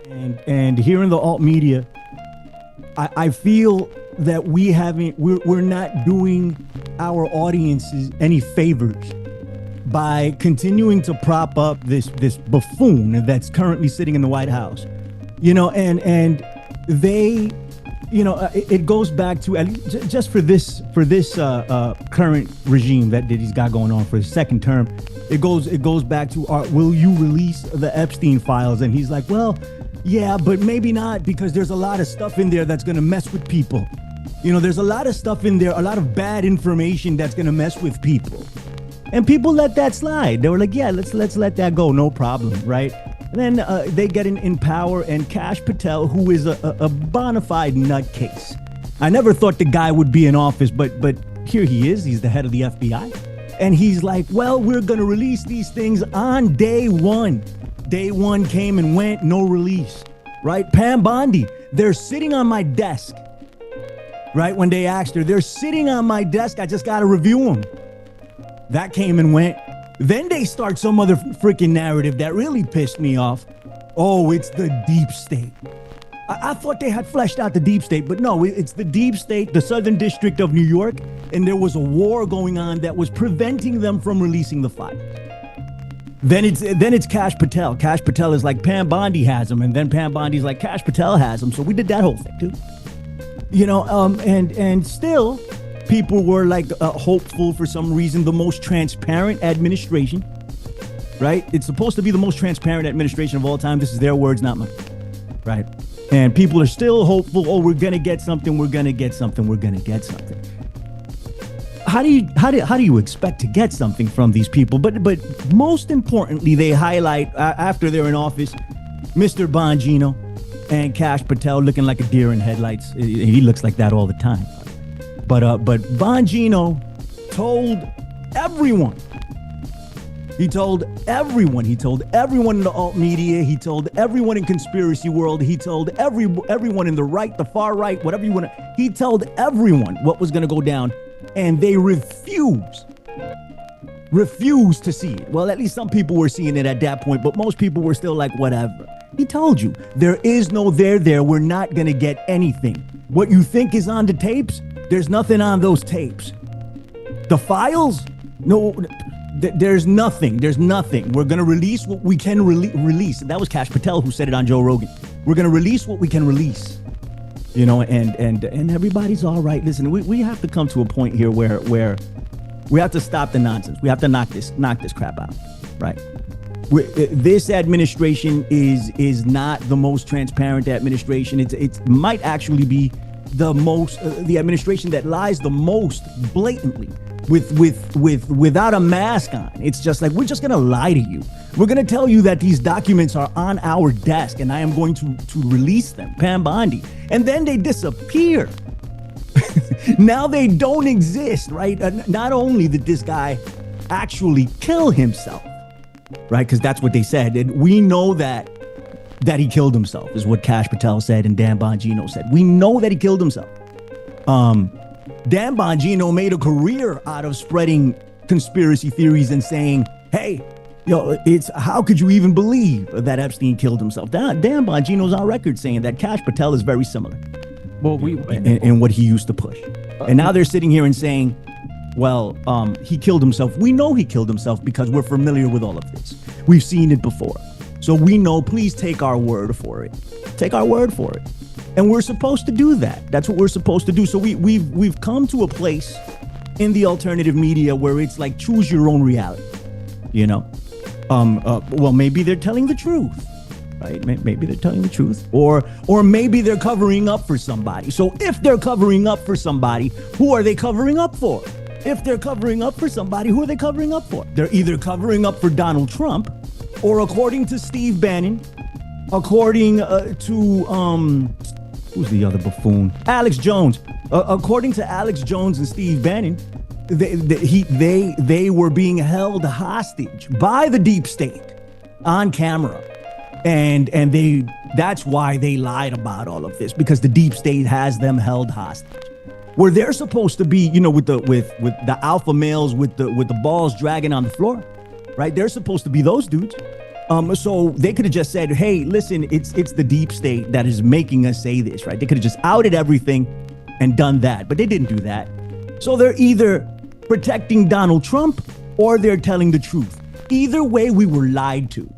And here in the alt media, I feel that we're not doing our audiences any favors by continuing to prop up this buffoon that's currently sitting in the White House. And they, it goes back to, at least just for this current regime that he's got going on for his second term. It goes back to, will you release the Epstein files? And he's like, well, yeah, but maybe not, because there's a lot of stuff in there that's going to mess with people. There's a lot of stuff in there, a lot of bad information that's going to mess with people. And people let that slide. They were like, yeah, let's let that go. No problem, right? And then they get in power, and Kash Patel, who is a bona fide nutcase. I never thought the guy would be in office, but here he is. He's the head of the FBI. And he's like, well, we're going to release these things on day one. Day one came and went, no release, right? Pam Bondi, they're sitting on my desk, right? When they asked her, they're sitting on my desk. I just got to review them. That came and went. Then they start some other freaking narrative that really pissed me off. Oh, it's the deep state. I thought they had fleshed out the deep state, but no, it's the deep state, the Southern District of New York, and there was a war going on that was preventing them from releasing the files. Then it's Kash Patel. Kash Patel is like, Pam Bondi has them, and then Pam Bondi's like, Kash Patel has them. So we did that whole thing too. And still people were like hopeful for some reason, the most transparent administration, right? It's supposed to be the most transparent administration of all time. This is their words, not mine, right? And people are still hopeful. Oh, we're gonna get something. We're gonna get something. We're gonna get something. How do you expect to get something from these people? But most importantly, they highlight after they're in office, Mr. Bongino and Kash Patel looking like a deer in headlights. He looks like that all the time. But Bongino told everyone. He told everyone in the alt media. He told everyone in conspiracy world. He told everyone in the right, the far right, whatever you want to. He told everyone what was going to go down, and they refused to see it. Well, at least some people were seeing it at that point, but most people were still like, whatever. He told you there is no there. We're not going to get anything. What you think is on the tapes, there's nothing on those tapes. The files, no. There's nothing. We're going to release what we can release. That was Kash Patel who said it on Joe Rogan. We're going to release what we can release. And everybody's all right. Listen, we have to come to a point here where we have to stop the nonsense. We have to knock this crap out, right? This administration is not the most transparent administration. It might actually be the administration that lies the most blatantly. Without a mask on. It's just like, we're just gonna lie to you. We're gonna tell you that these documents are on our desk and I am going to release them, Pam Bondi. And then they disappear. Now they don't exist, right? Not only did this guy actually kill himself, right? Because that's what they said. And we know that he killed himself, is what Kash Patel said and Dan Bongino said. We know that he killed himself. Dan Bongino made a career out of spreading conspiracy theories and saying, hey, it's how could you even believe that Epstein killed himself? Dan Bongino's on record saying that Kash Patel is very similar. Well, in what he used to push. And now they're sitting here and saying, well, he killed himself. We know he killed himself because we're familiar with all of this. We've seen it before. So we know, please take our word for it. Take our word for it. And we're supposed to do that. That's what we're supposed to do. So we've come to a place in the alternative media where it's like, choose your own reality. Well, maybe they're telling the truth, right? Maybe they're telling the truth, or maybe they're covering up for somebody. So if they're covering up for somebody, who are they covering up for? If they're covering up for somebody, who are they covering up for? They're either covering up for Donald Trump, or according to Steve Bannon, according to who's the other buffoon? Alex Jones. According to Alex Jones and Steve Bannon, they were being held hostage by the deep state on camera, and that's why they lied about all of this, because the deep state has them held hostage. Where they're supposed to be, with the alpha males with the balls dragging on the floor, right? They're supposed to be those dudes. So they could have just said, hey, listen, it's the deep state that is making us say this, right? They could have just outed everything and done that, but they didn't do that. So they're either protecting Donald Trump or they're telling the truth. Either way, we were lied to.